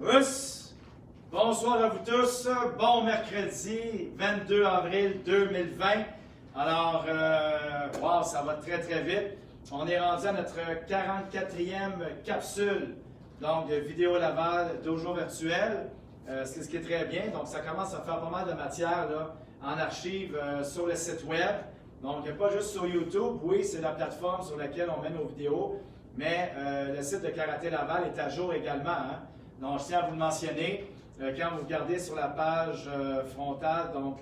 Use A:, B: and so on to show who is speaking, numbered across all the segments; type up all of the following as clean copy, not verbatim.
A: Ouss! Bonsoir à vous tous. Bon mercredi 22 avril 2020. Alors, wow, ça va très très vite. On est rendu à notre 44e capsule, donc de vidéo Laval Dojo virtuel, ce qui est très bien. Donc, ça commence à faire pas mal de matière là, en archive sur le site web. Donc, pas juste sur YouTube. Oui, c'est la plateforme sur laquelle on met nos vidéos, mais le site de Karaté Laval est à jour également. Hein? Donc, je tiens à vous le mentionner. Quand vous regardez sur la page frontale, donc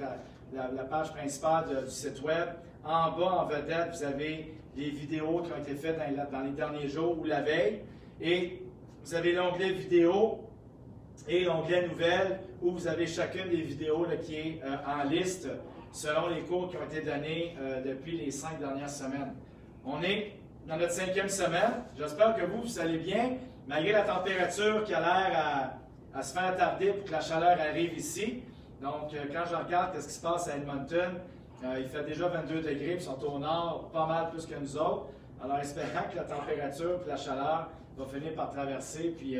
A: la page principale du site web, en bas, en vedette, vous avez les vidéos qui ont été faites dans les derniers jours ou la veille. Et vous avez l'onglet vidéo et l'onglet nouvelles où vous avez chacune des vidéos là, qui est en liste selon les cours qui ont été donnés depuis les 5 dernières semaines. On est dans notre 5e semaine. J'espère que vous allez bien, malgré la température qui a l'air à se faire tarder pour que la chaleur arrive ici. Donc, quand je regarde ce qui se passe à Edmonton, il fait déjà 22 degrés, ils sont au nord pas mal plus que nous autres. Alors, espérant que la température et la chaleur va finir par traverser, puis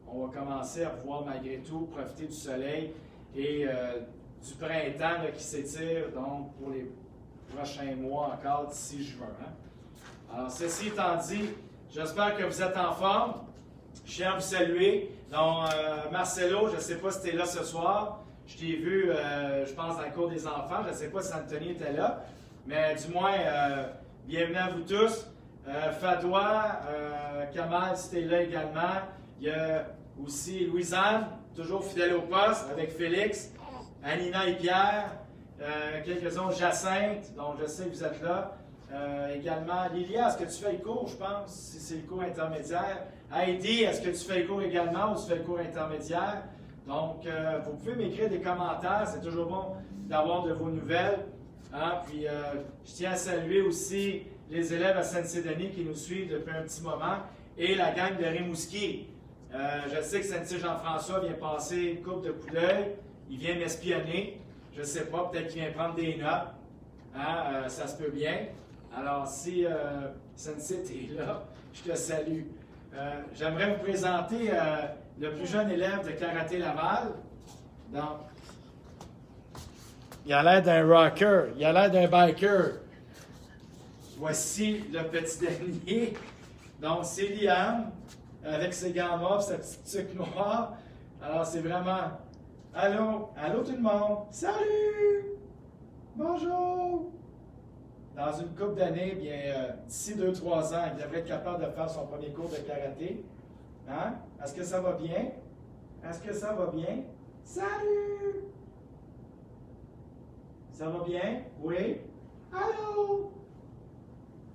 A: on va commencer à pouvoir malgré tout profiter du soleil et du printemps là, qui s'étire donc pour les prochains mois encore d'ici juin. Hein? Alors, ceci étant dit, j'espère que vous êtes en forme. Je tiens à vous saluer. Donc, Marcelo, je ne sais pas si tu es là ce soir. Je t'ai vu, je pense, dans le cours des enfants. Je ne sais pas si Anthony était là. Mais du moins, bienvenue à vous tous. Fadois, Kamal, si tu es là également. Il y a aussi Louisanne, toujours fidèle au poste, avec Félix, Anina et Pierre. Quelques-uns, Jacinthe, donc je sais que vous êtes là. Également, Lilia, est-ce que tu fais le cours, je pense, si c'est le cours intermédiaire? Heidi, est-ce que tu fais le cours également ou tu fais le cours intermédiaire? Donc, vous pouvez m'écrire des commentaires, c'est toujours bon d'avoir de vos nouvelles. Hein? Puis, je tiens à saluer aussi les élèves à Saint-Denis qui nous suivent depuis un petit moment et la gang de Rimouski. Je sais que Saint-Jean-François vient passer une coupe de coup d'œil, il vient m'espionner, je ne sais pas, peut-être qu'il vient prendre des notes. Hein? Ça se peut bien. Alors, si Sensei est là, je te salue. J'aimerais vous présenter le plus jeune élève de Karaté Laval. Donc, il a l'air d'un rocker, il a l'air d'un biker. Voici le petit dernier. Donc, c'est Liam, avec ses gants mauves, sa petite tuque noire. Alors, c'est vraiment... Allô? Allô tout le monde? Salut! Bonjour! Dans une couple d'années, bien, d'ici 2-3 ans, il devrait être capable de faire son premier cours de karaté. Hein? Est-ce que ça va bien? Est-ce que ça va bien? Salut! Ça va bien? Oui? Allô?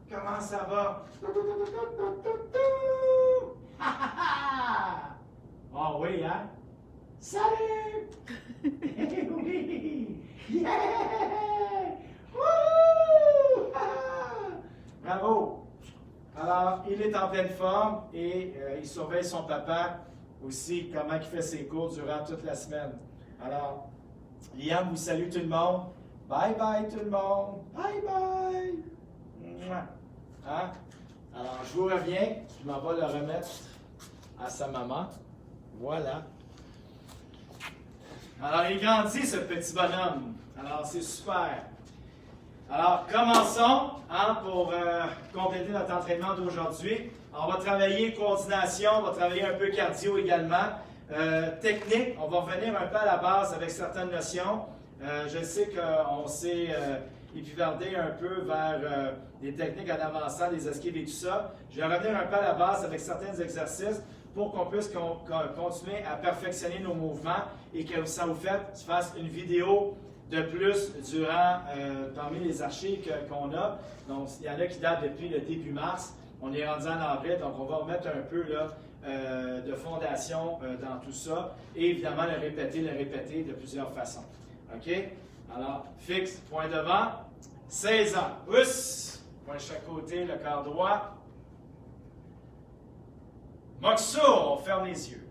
A: Comment ça va? Ah oui, hein? Salut! Oui! Yeah! Wouhou! Bravo! Alors, il est en pleine forme et il surveille son papa aussi, comment il fait ses cours durant toute la semaine. Alors, Liam vous salue tout le monde. Bye bye tout le monde. Bye bye. Mouah. Hein? Alors, je vous reviens. Je m'en vais le remettre à sa maman. Voilà. Alors, il grandit, ce petit bonhomme. Alors, c'est super. Alors, commençons hein, pour compléter notre entraînement d'aujourd'hui. On va travailler coordination, on va travailler un peu cardio également. Technique, on va revenir un peu à la base avec certaines notions. Je sais qu'on s'est épivardé un peu vers des techniques en avançant, des esquives et tout ça. Je vais revenir un peu à la base avec certains exercices pour qu'on puisse continuer à perfectionner nos mouvements et que ça vous fasse une vidéo de plus durant parmi les archives qu'on a. Donc, il y en a qui datent depuis le début mars. On est rendu en avril, donc on va remettre un peu là, de fondation dans tout ça. Et évidemment, le répéter de plusieurs façons. OK? Alors, fixe, point devant, 16 ans. Pousse, point de chaque côté, le corps droit. Moxo, on ferme les yeux.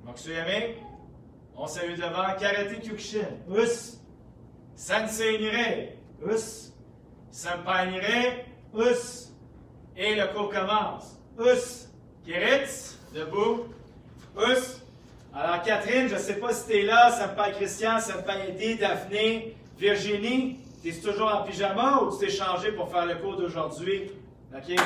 A: Moxuyame, on salue devant Karate Kyokushin. Pousse, Sensei Nire. us. Sampanire, us. Et le cours commence. Us. Kiritz, debout. Us. Alors, Catherine, je ne sais pas si tu es là, Sampai Christian, Sampai Eddie, Daphné, Virginie. Tu es toujours en pyjama ou tu t'es changé pour faire le cours d'aujourd'hui? OK?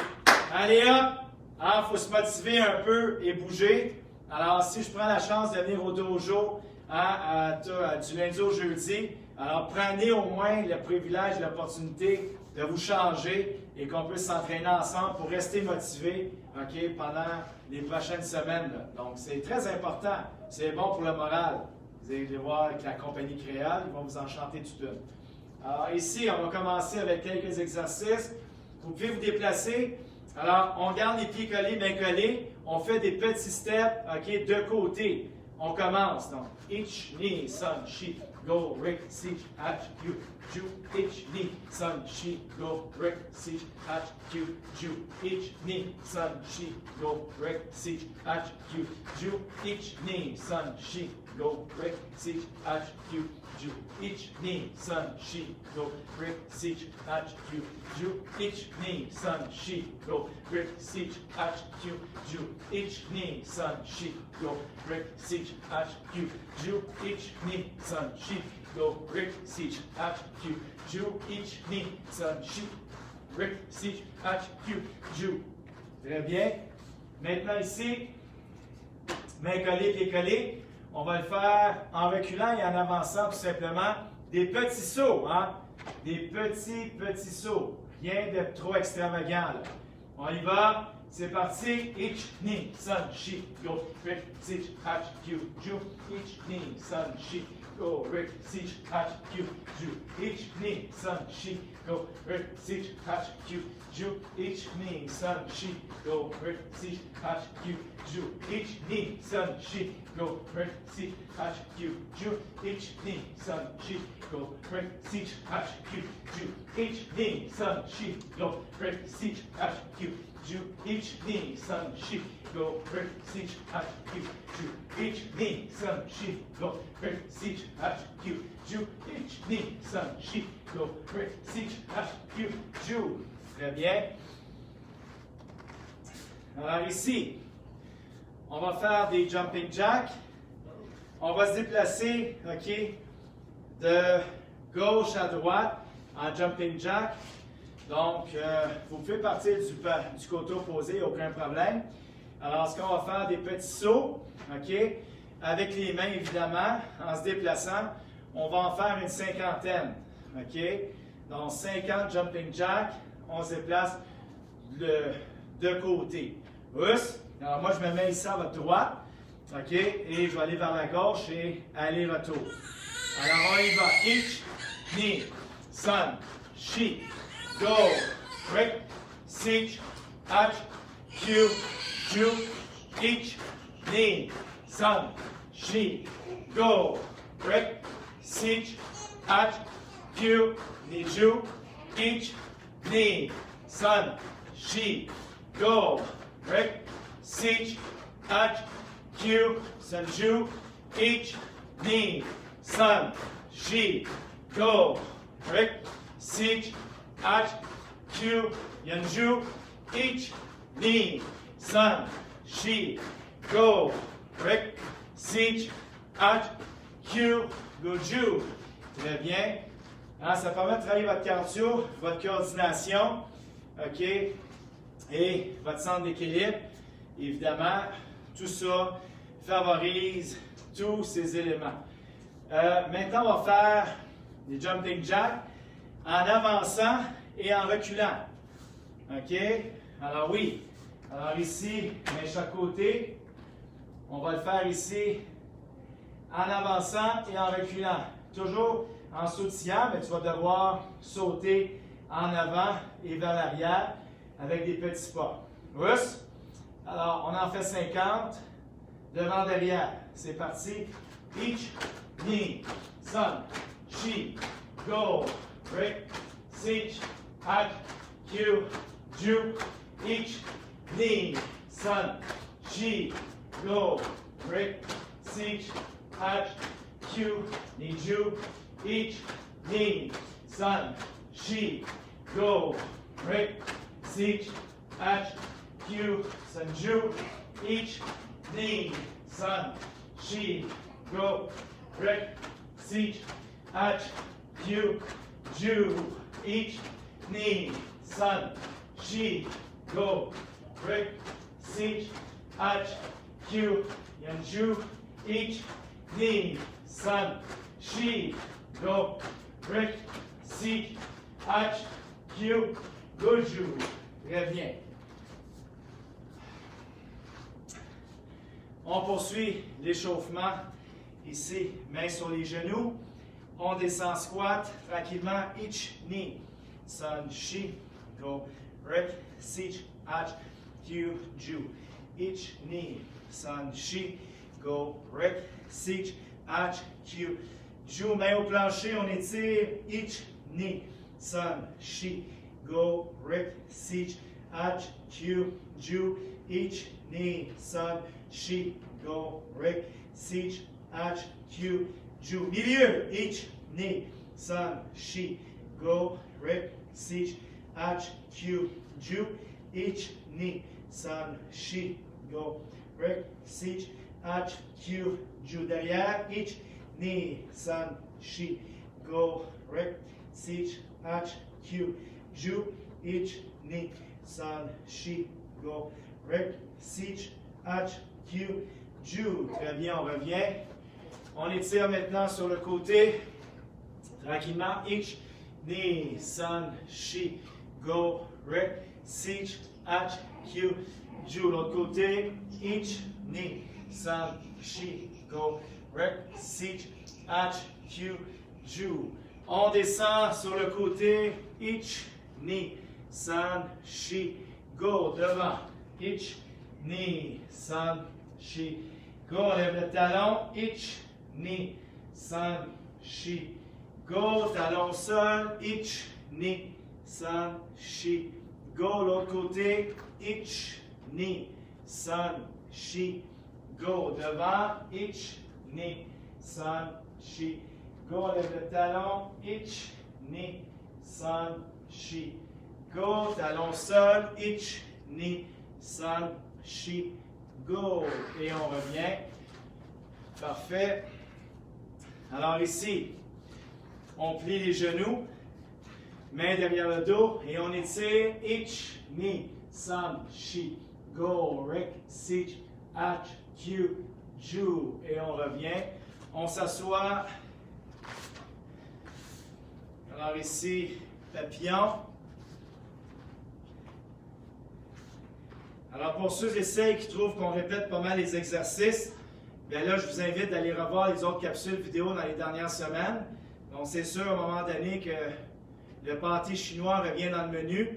A: Allez hop! Il faut se motiver un peu et bouger. Alors, si je prends la chance de venir au dojo du lundi au jeudi, alors prenez au moins le privilège et l'opportunité de vous changer et qu'on puisse s'entraîner ensemble pour rester motivé, OK, pendant les prochaines semaines. Là. Donc, c'est très important. C'est bon pour le moral. Vous allez voir avec la compagnie créole, ils vont vous enchanter tout de suite. Alors, ici, on va commencer avec quelques exercices. Vous pouvez vous déplacer. Alors, on garde les pieds collés, mains collées. On fait des petits steps, OK, de côté. On commence. Donc, each knee, sun, she, go, rick, sich, hatch, you, ju. Each knee, sun, she, go, rick, sich, hatch, you, ju. Each knee, sun, she, go, rick, sich, hatch, you, ju. Each knee, sun, she, go, rick, sich, hatch, you, ju. Each knee, sun, she, go, rick, sich, hatch, you, ju. Each knee, sun, she, go, rick, sich, hatch, you, ju. Each knee, sun, she, go, rick, sich, hatch, you, ju. Each knee, sun, she, go, rick, sich, hatch, you, ju. Each knee, sun, she, rick, sich, hatch, you, ju. Très bien. Maintenant ici, mains collées, pieds collés. On va le faire en reculant et en avançant tout simplement. Des petits sauts, hein? Des petits sauts. Rien de trop extravagant, là. On y va. C'est parti. Each knee, sun, she, go, rick, sich, hatch, you, ju. Each knee, sun, she, go, rick, sich, hatch, you, ju. Each knee, sun, she, go, rick, sich, hatch, you, ju. Each knee, sun, she, go, rick, sich, hatch, you, ju. Each knee, sun, she, go, rick, sich, hatch, you, ju. Each knee, sun, she, go, rick, sich, hatch, you, ju. Each knee, sun, she, go, rick, sich, hatch, you, ju. Each knee, sun, she, go, rick, sich, hatch, you, ju. Each knee, sun, she, go, rick, sich, hatch, you, ju. Each knee, sun, she, go, rick, sich, hatch, you, ju. Très bien. Alors ici, on va faire des jumping jacks. On va se déplacer, OK, de gauche à droite en jumping jack. Donc, vous pouvez partir du côté opposé, aucun problème. Alors, ce qu'on va faire, des petits sauts, OK, avec les mains évidemment, en se déplaçant. On va en faire une cinquantaine, OK. Donc, 50 jumping jacks, on se déplace de côté. Us. Alors, moi, je me mets ici à votre droite, OK, et je vais aller vers la gauche et aller-retour. Alors, on y va. Each knee, sun, she, go, rick, sich, hatch, you, ju. Each knee, sun, she, go, rick, sich, hatch, you, knee, ju. Each knee, sun, she, go, rick, sich, hatch, you, sun, ju. Each knee, sun, she, go, rick, sich, hatch, you, yanju. Each knee, sun, she, go, rick, sich, hatch, you, go, ju. Très bien. Hein, ça permet de travailler votre cardio, votre coordination, OK, et votre centre d'équilibre. Évidemment, tout ça favorise tous ces éléments. Maintenant, on va faire des jumping jacks en avançant et en reculant. OK? Alors oui. Alors ici, main chaque côté. On va le faire ici en avançant et en reculant. Toujours en sautillant, mais tu vas devoir sauter en avant et vers l'arrière avec des petits pas. Russe. Alors, on en fait 50. Devant, derrière. C'est parti. Each knee, sun, she, go, rick, sich, hatch, you, ju. Each knee, sun, she, go, rick, sich, hatch, you, knee, ju. Each knee, sun, she, go, break, siege, hatch, Q, sun, Ju, each, knee, sun, she, go, break, siege, hatch, Q, Ju, each, knee, sun, she, go, break, siege, hatch, Q, and Ju, each, knee, sun, she, go, break, siege, hatch, Q, go, Ju. Très bien. On poursuit l'échauffement. Ici, mains sur les genoux. On descend squat tranquillement. Each knee. Sun, she, go, break, siege, hatch, Q, Ju. Each knee. Sun, she, go, break, siege, hatch, Q, Ju. Main au plancher, on étire. Each knee. Sun, she, go, break, siege, hatch, Q, Ju. Each knee. Sun, she, go, break, siege, hatch, Q, Ju. Milieu. Each knee. Sun, she, go, break, siege, hatch, Q, Ju. Each knee. Sun, she, go, break, siege, hatch, Q, Ju. Derrière. Each knee. Sun, she, go, break, siege, hatch, Q, Ju. Each knee. Sun, she, go, break, siege, hatch, Q, Ju. Très bien, on revient. On étire maintenant sur le côté. Tranquillement. Each knee. Sun, she, go, break, siege, hatch, Q, Ju. L'autre côté. Each knee. Sun, she, go, break, siege, hatch, Q, Ju. On descend sur le côté. Each knee. Sun, she, go. Devant. Each knee. Sun, she, go. On lève le talon. Each knee. Sun, she, go. Talon au sol. Each knee. Sun, she, go. L'autre côté. Each knee. Sun, she, go. Devant. Each knee. Sun, she, go. On lève le talon. Each knee. Sun, she, go. Talon au sol. Each knee. Sun, she, go. Et on revient. Parfait. Alors ici, on plie les genoux, mains derrière le dos et on étire. Each knee. Sun, she, go. Break, siege, hatch, Q, Ju. Et on revient. On s'assoit. Alors ici, papillon. Alors pour ceux et celles qui trouvent qu'on répète pas mal les exercices, bien là, je vous invite d'aller revoir les autres capsules vidéo dans les dernières semaines. Donc c'est sûr, à un moment donné, que le pâté chinois revient dans le menu.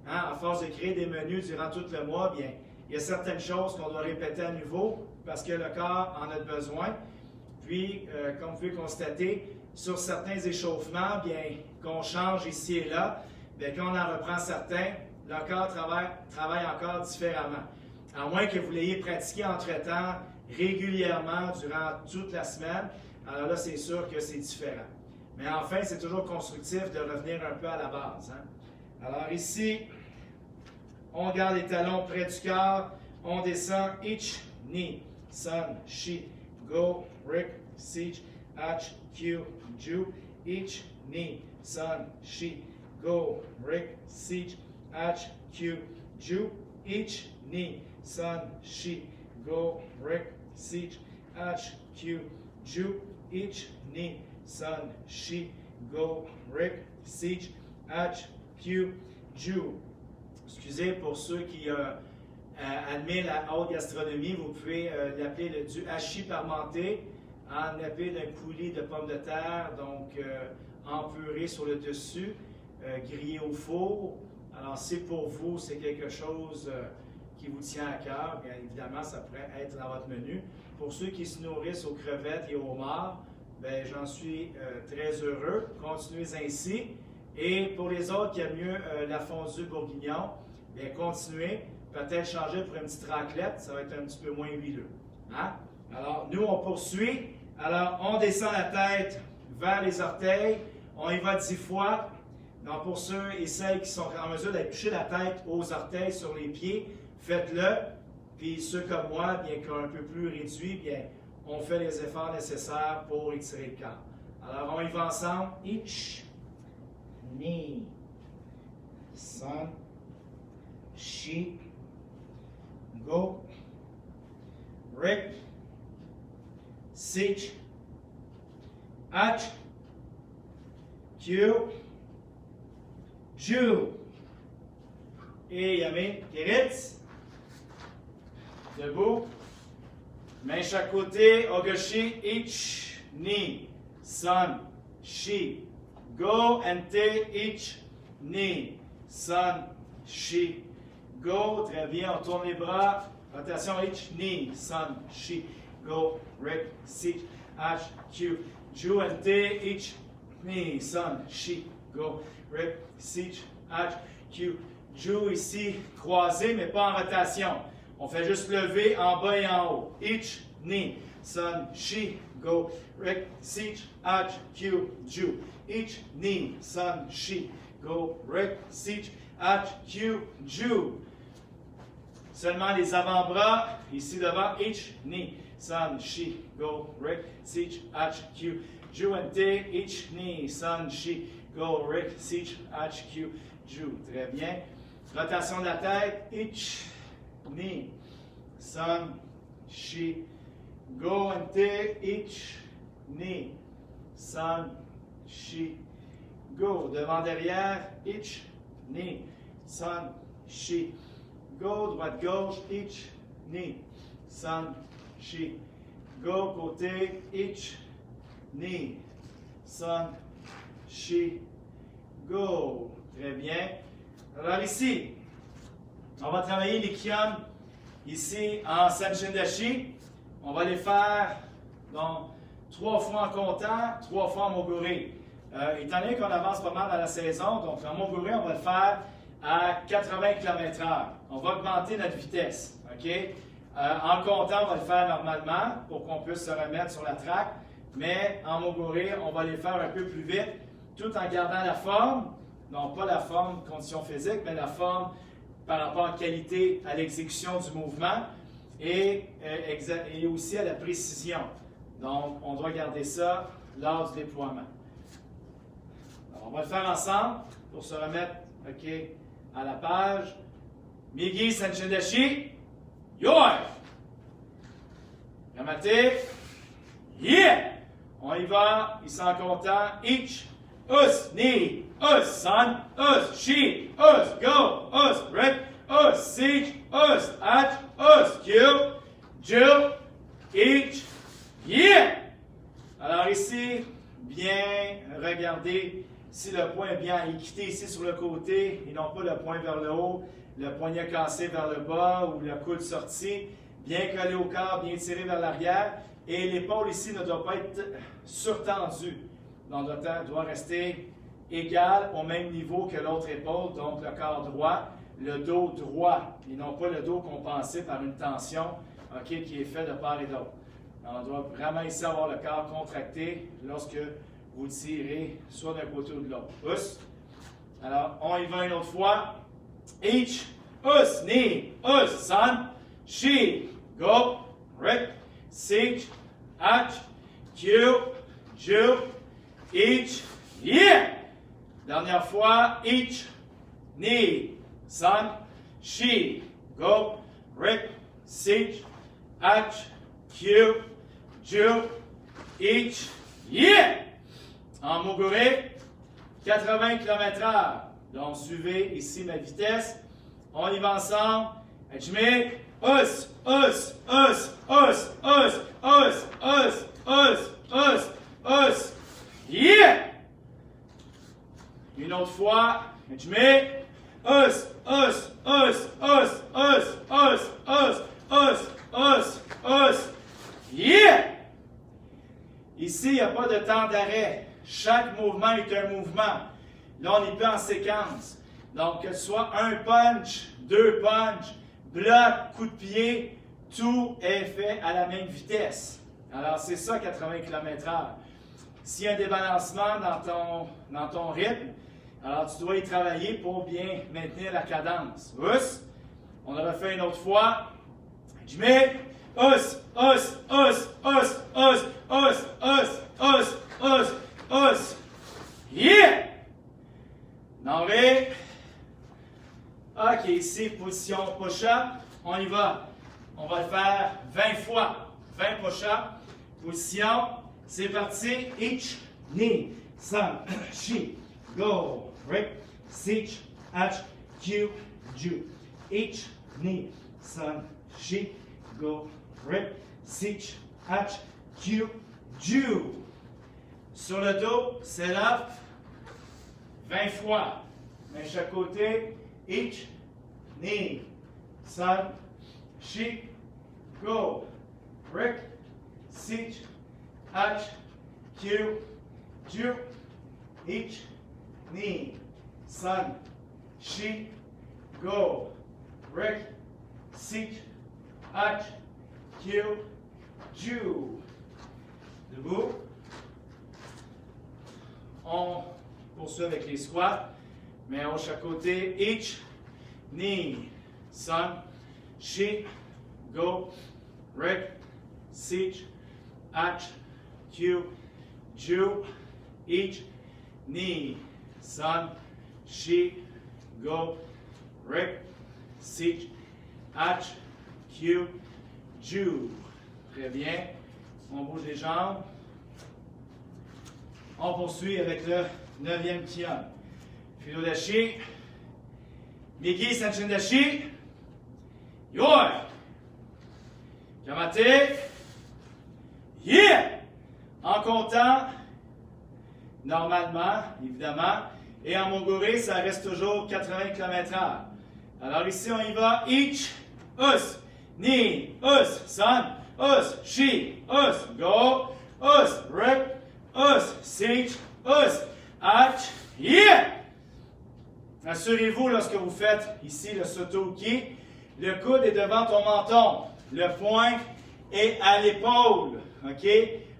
A: Hein, à force de créer des menus durant tout le mois, bien, il y a certaines choses qu'on doit répéter à nouveau parce que le corps en a besoin. Puis, comme vous pouvez constater, sur certains échauffements, bien, qu'on change ici et là, bien, quand on en reprend certains, le corps travaille encore différemment. À moins que vous l'ayez pratiqué entre-temps régulièrement durant toute la semaine, alors là, c'est sûr que c'est différent. Mais enfin, c'est toujours constructif de revenir un peu à la base. Hein? Alors ici, on garde les talons près du corps, on descend. Each knee. Sun, she, go, break, siege, hatch, Q, Ju. Each knee. Sun, she, go, break, siege, hatch, Q, Ju. Each knee. Sun, she, go, break, siege, hatch, Q, Ju. Each knee. Sun, she, go, break, siege, hatch, Q, Ju. Excusez pour ceux qui admirent la haute gastronomie, vous pouvez l'appeler du hachis parmenté, en nappé d'un coulis de pommes de terre, donc empuré sur le dessus, grillé au four. Alors si pour vous c'est quelque chose qui vous tient à cœur, bien évidemment ça pourrait être dans votre menu. Pour ceux qui se nourrissent aux crevettes et aux homards, bien j'en suis très heureux. Continuez ainsi. Et pour les autres qui aiment mieux la fondue bourguignon, bien continuez. Peut-être changer pour une petite raclette, ça va être un petit peu moins huileux. Hein? Alors, nous, on poursuit. Alors, on descend la tête vers les orteils. On y va 10 fois. Donc, pour ceux et celles qui sont en mesure d'aller toucher la tête aux orteils sur les pieds, faites-le. Puis ceux comme moi, bien qu'un peu plus réduits, bien, on fait les efforts nécessaires pour étirer le corps. Alors, on y va ensemble. Each knee. Son. She. Go. Rip. Sich. Hatch. Q. Jew. Et Yamé. Kiritz. Debout. Main chaque côté. Ogoshi. Each knee. Son. She. Go and take each knee. Son. She. Go. Très bien. On tourne les bras. Rotation each knee. Son. She. Go. Rick. Sich. H. Q. Jew and take each knee. Son. She. Go. Rick. Sich. H. Q. Jew ici croisé, mais pas en rotation. On fait juste lever en bas et en haut. Each knee. Son. She. Go. Rick. Sich. H. Q. Jew. Each knee. Son. She. Go. Rick. Sich. H. Q. Jew. Seulement les avant-bras, ici devant, each knee, son, she, go, Rick, sich, H, Q, Jew and T, each knee, son, she, go, Rick, sich, H, Q, Jew. Très bien. Rotation de la tête, each knee, son, she, go and T, each knee, son, she, go. Devant derrière, each knee, son, she, go, droite, gauche, each knee, son, she. Go, côté, each knee, son, she. Go. Très bien. Alors ici, on va travailler les kions ici en Sanchindashi. On va les faire donc 3 fois en comptant, 3 fois en moguri. Étant donné qu'on avance pas mal dans la saison, donc en moguri, on va le faire à 80 km/h. On va augmenter notre vitesse. OK? En comptant, on va le faire normalement pour qu'on puisse se remettre sur la track. Mais en moguri, on va les faire un peu plus vite, tout en gardant la forme. Non pas la forme condition physique, mais la forme par rapport à la qualité à l'exécution du mouvement et aussi à la précision. Donc, on doit garder ça lors du déploiement. Alors, on va le faire ensemble pour se remettre OK, à la page. Migi Sanchindashi. Yoy! Ramate. Yeah! On y va, ici en comptant. Each, us, knee, us, son, us, she, us, go, us, rip, us, siege, us, hatch, us, kill, Jill, each, yeah! Alors ici, bien regarder si le poing est bien équité ici sur le côté et non pas le poing vers le haut, le poignet cassé vers le bas ou le coude sorti, bien collé au corps, bien tiré vers l'arrière. Et l'épaule ici ne doit pas être surtendue. Donc, doit rester égal au même niveau que l'autre épaule, donc le corps droit, le dos droit, et non pas le dos compensé par une tension qui est faite de part et d'autre. On doit vraiment ici avoir le corps contracté lorsque vous tirez soit d'un côté ou de l'autre. Us. Alors, on y va une autre fois. Each, us, knee, us, son, she, go, rip, siege, hatch, Q, Jew, each, yeah! Dernière fois, each, knee, son, she, go, rip, siege, hatch, Q, Jew, each, yeah! En moguri, 80 km/h. Donc, suivez ici ma vitesse. On y va ensemble. Je mets us, us, us, us, us, us, us, us, us, us. Yeah! Une autre fois. Je mets us, us, us, us, us, us, us, us, us, us. Yeah! Ici, il n'y a pas de temps d'arrêt. Chaque mouvement est un mouvement. Là, on est plus en séquence. Donc, que ce soit un punch, 2 punch, bloc, coup de pied, tout est fait à la même vitesse. Alors, c'est ça, 80 km/h. S'il y a un débalancement dans ton rythme, Alors, tu dois y travailler pour bien maintenir la cadence. Us. On le refait une autre fois. Jimmy. Us, us, us, us, us, us, us, us, us, us. Yeah! Noré. OK, ici, position push-up. On y va. On va le faire 20 fois. 20 push-up. Position. C'est parti. Each, knee, sun, she, go. Right? Sich, hatch, Q, ju. Each, knee, sun, she, go. Right? Sich, hatch, Q, ju. Sur le dos, c'est up. 20 fois. Mais chaque côté. Each, knee, sun, she, go. Rick, sich, hatch, Q, ju. Each, knee, sun, she, go. Rick, sich, hatch, Q, ju. Debout. On poursuit avec les squats. Mais à chaque côté, each, knee, sun, she, go, Rick, sich, hatch, Q, ju, each, knee, sun, she, go, Rick, sich, hatch, Q, ju. Très bien. On bouge les jambes. On poursuit avec le 9e Kion. Filo dashi. Migi Sanchin dashi. Yoi. Kamate. Yeah! En comptant, normalement, évidemment, et en moguri, ça reste toujours 80 km/h. Alors ici, on y va. Each, us, knee, us, sun, us, she, us, go, us, rip, us, siege, us, hatch, yeah! Assurez-vous, lorsque vous faites ici le soto-uki, le coude est devant ton menton. Le poing est à l'épaule. OK?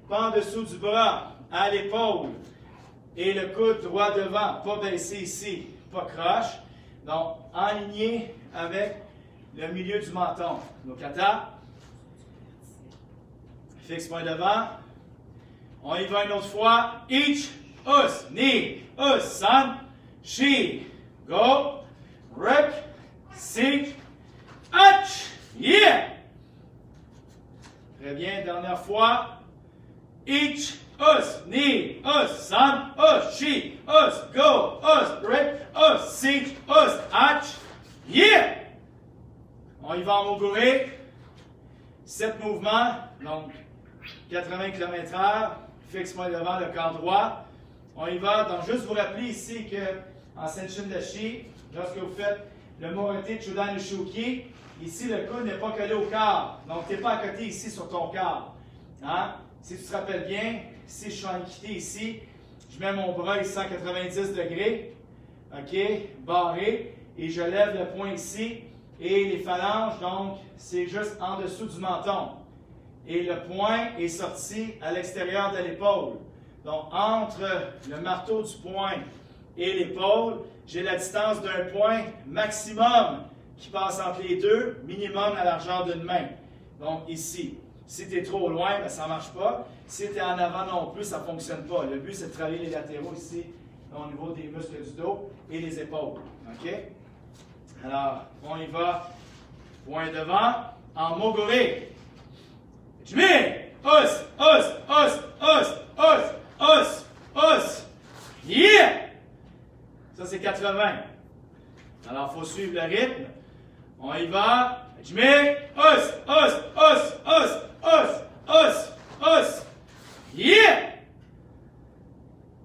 A: Pas en dessous du bras, à l'épaule. Et le coude droit devant, pas baissé ici, pas croche. Donc, aligné avec le milieu du menton. Donc, kata. Fixe point devant. On y va une autre fois. Each, us, knee, us, sun, she. Go, rip, seek, hatch, yeah! Très bien, dernière fois. Each, us, knee, us, sun, us, she, us, go, us, rip, us, seek, us, hatch, yeah! On y va en moguri. 7 mouvements, donc 80 km/h. Fixe-moi devant le corps droit. On y va, donc juste vous rappeler ici que en Senshin Dashi, lorsque vous faites le Morete Chudan Ushuki, ici le coude n'est pas collé au corps. Donc, tu n'es pas à côté ici sur ton corps. Hein? Si tu te rappelles bien, si je suis en équité ici, je mets mon bras ici à 90 degrés, OK, barré, et je lève le poing ici, et les phalanges, donc, c'est juste en dessous du menton. Et le poing est sorti à l'extérieur de l'épaule. Donc, entre le marteau du poing et l'épaule, j'ai la distance d'un point maximum qui passe entre les deux, minimum la largeur d'une main. Donc ici. Si tu es trop loin, ben, ça ne marche pas. Si tu es en avant non plus, ça ne fonctionne pas. Le but, c'est de travailler les latéraux ici, au niveau des muscles du dos et les épaules. OK? Alors, on y va. Point devant, en moguri. Jimmy! Os, os, os, os, os, os, os. Yeah! Ça, c'est 80. Alors, il faut suivre le rythme. On y va. Jimmy, os, os, os, os, os, os, os. Yeah!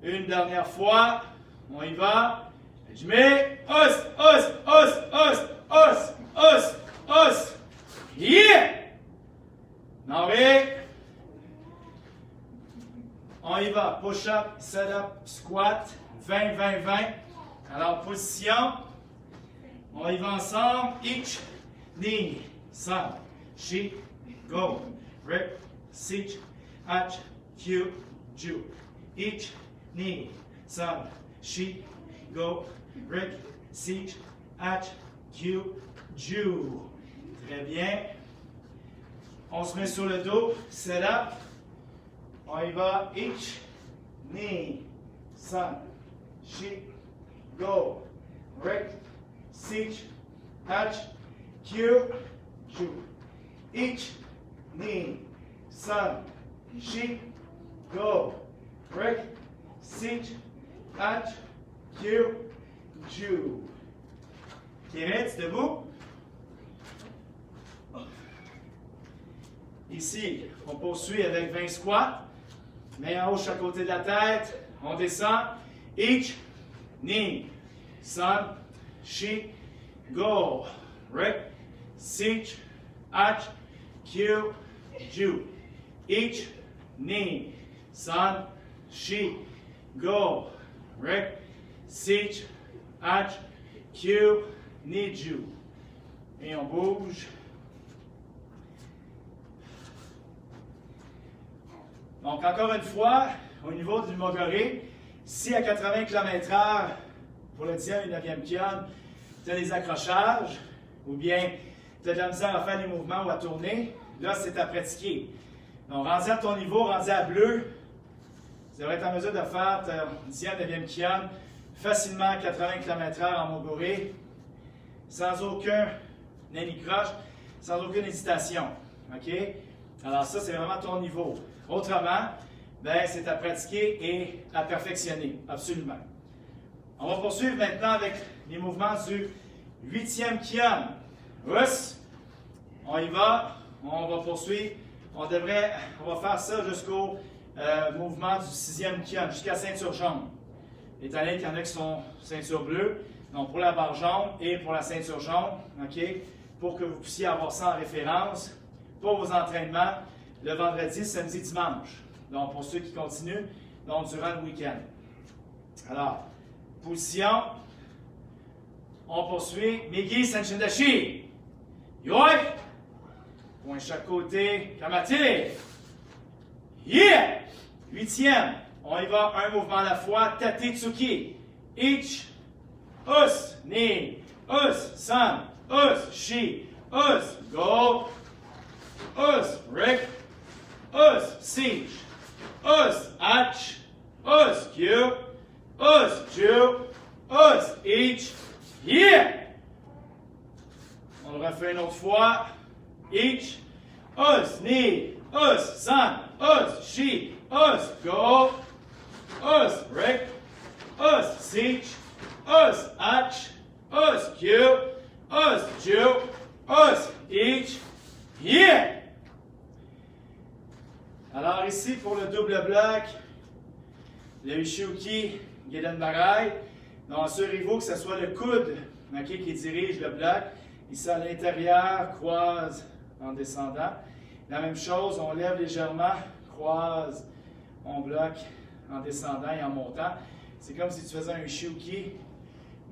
A: Une dernière fois. On y va. Jimmy, os, os, os, os, os, os, os. Yeah! Noré. On y va. Push-up, set-up, squat. 20, 20, 20. Alors, position. On y va ensemble. Each, knee, sun, she, go. Rip, sich, hatch, Q, ju. Each, knee, sun, she, go, Rick, Siege, Hatch, Q, Ju. Très bien. On se met sur le dos, set up. On y va, each, knee, sun, she, go, Rick, Siege, Hatch, Q, Ju. Each, knee, sun, she, go, Rick, Siege, Hatch, Q, Ju. Kiritz, debout. Ici, on poursuit avec 20 squats. Main en haut chaque côté de la tête. On descend. Each, knee, sun, she, go. Rick, Siege, Hatch, Q, Ju. Each, knee, sun, she, go. Rick, Siege, Hatch, Q, knee, Ju. Et on bouge. Donc, encore une fois, au niveau du Mogori, si à 80 km/h pour le 10e et 9e kion, tu as des accrochages, ou bien tu as de la misère à faire les mouvements ou à tourner, là, c'est à pratiquer. Donc, rendu à ton niveau, rendu à bleu, tu devrais être en mesure de faire ton 10e, 9e kion facilement à 80 km/h en Mogori, sans aucun anicroche, sans aucune hésitation. OK? Alors, ça, c'est vraiment ton niveau. Autrement, ben, c'est à pratiquer et à perfectionner, absolument. On va poursuivre maintenant avec les mouvements du 8e kion. Russe, on y va, on va poursuivre. On va faire ça jusqu'au mouvement du 6e kion, jusqu'à ceinture jaune. Étant donné qu'il y en a qui sont ceinture bleue, donc pour la barre jaune et pour la ceinture jaune, OK, pour que vous puissiez avoir ça en référence pour vos entraînements le vendredi, samedi, dimanche. Donc, pour ceux qui continuent, donc durant le week-end. Alors, position. On poursuit. Migi, Senshindashi. Yoi. Point chaque côté. Kamate. Yeah. 8e. On y va un mouvement à la fois. Tatetsuki. Each. Us. Ni. Us. San. Us. Shi. Us. Go. Us. Rick. Us, Siege, Us, Hatch, Us, Q, Us, Ju, Us, Each, yeah! On le refait une autre fois. Each, Us, Knee, Us, Sun, Us, She, Us, Go, Us, Rick, Us, Siege, Us, Hatch, Us, Q, Us, Ju, Us, Each, yeah! Alors ici, pour le double bloc, le Ishiuki Gedenbarai, donc assurez-vous que ce soit le coude qui dirige le bloc. Ici à l'intérieur, croise en descendant. La même chose, on lève légèrement, croise, on bloque en descendant et en montant. C'est comme si tu faisais un Ishiuki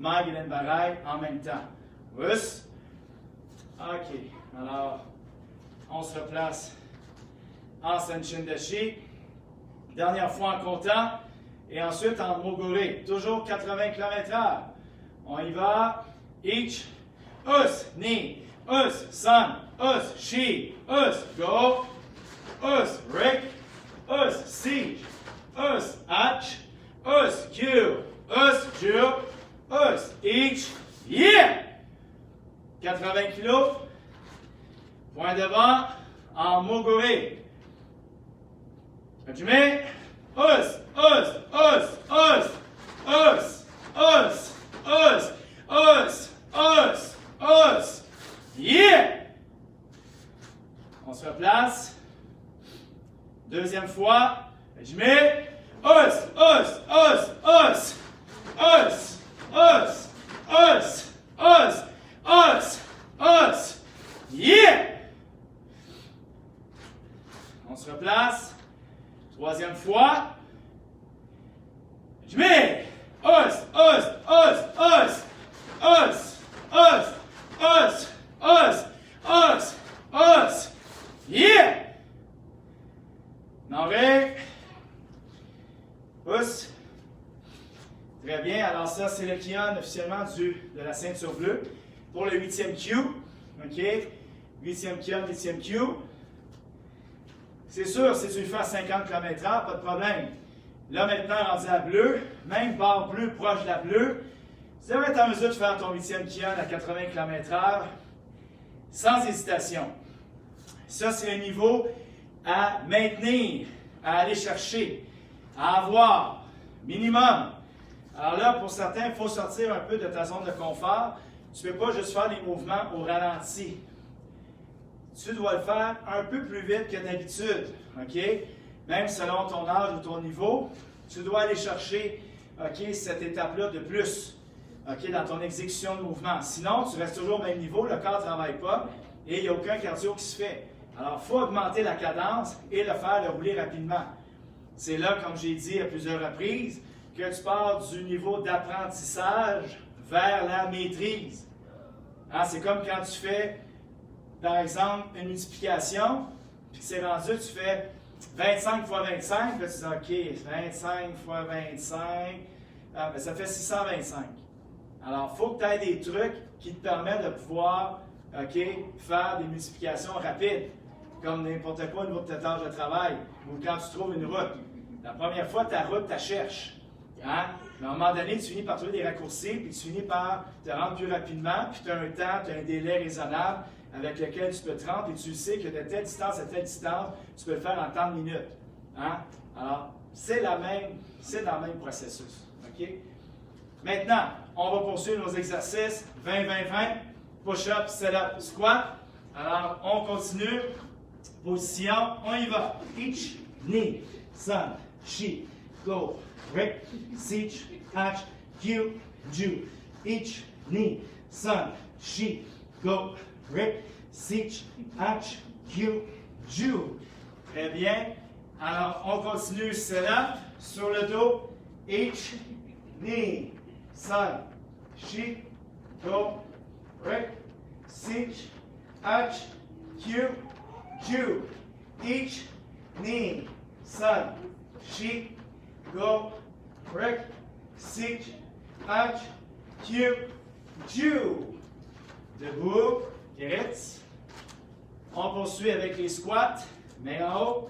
A: Gedenbarai en même temps. Russe. OK. Alors, on se replace en Senshindashi, dernière fois en comptant, et ensuite en Moguri, toujours 80 km/h. On y va, each, us, ni, us, sun, us, she, us, go, us, Rick, us, siege, us, hatch, us, Q, us, Ju, us, each, yeah! 80 kg, point devant, en Moguri. Tu mets us, us, us, us, us, us, us, us, us, us. Yeah! On se replace. Deuxième fois. Je mets us, us, us, us, us, us, us, us, us, us. Yeah! On se replace. Troisième fois. Je mets us, us, us, us, us, us, us, us, us, us. Yeah! Noré. Us. Très bien. Alors ça, c'est le Kion officiellement de la ceinture bleue. Pour le 8e Q. OK? 8e Kion, 8e Q. C'est sûr, si tu le fais à 50 km/h, pas de problème. Là, maintenant, rendu à bleu, même barre bleue proche de la bleue, tu devrais être en mesure de faire ton 8e Kion à 80 km/h sans hésitation. Ça, c'est le niveau à maintenir, à aller chercher, à avoir, minimum. Alors là, pour certains, il faut sortir un peu de ta zone de confort. Tu ne peux pas juste faire des mouvements au ralenti. Tu dois le faire un peu plus vite que d'habitude, OK? Même selon ton âge ou ton niveau, tu dois aller chercher, OK, cette étape-là de plus, OK, dans ton exécution de mouvement. Sinon, tu restes toujours au même niveau, le corps ne travaille pas et il n'y a aucun cardio qui se fait. Alors, il faut augmenter la cadence et le faire le rouler rapidement. C'est là, comme j'ai dit à plusieurs reprises, que tu pars du niveau d'apprentissage vers la maîtrise. Hein, c'est comme quand tu fais, par exemple, une multiplication, puis c'est rendu, tu fais 25 fois 25, puis là tu dis, OK, 25 fois 25, ben, ça fait 625. Alors, il faut que tu aies des trucs qui te permettent de pouvoir, OK, faire des multiplications rapides, comme n'importe quoi au niveau de ta tâche de travail, ou quand tu trouves une route. La première fois, ta route, tu la cherches. Hein? Mais à un moment donné, tu finis par trouver des raccourcis, puis tu finis par te rendre plus rapidement, puis tu as un temps, tu as un délai raisonnable avec lequel tu peux te rendre, et tu sais que de telle distance à telle distance, tu peux le faire en tant de minutes. Hein? Alors, c'est dans le même processus. OK? Maintenant, on va poursuivre nos exercices 20-20-20, push-up, set-up, squat. Alors, on continue. Position, on y va. Each, knee, sun, she, go. Rick, Seach, Hatch, Q, Ju. Each, knee, sun, she, go. Rick, Seach, Hatch, Q, Ju. Très bien. Alors, on continue cela sur le dos. Each, knee, sun, she, go. Rick, Seach, Hatch, Q, Ju. Each, knee, sun, she, go. Rick, Seach, Hatch, Q, Ju. Debout, Ritz. On poursuit avec les squats. Main en haut.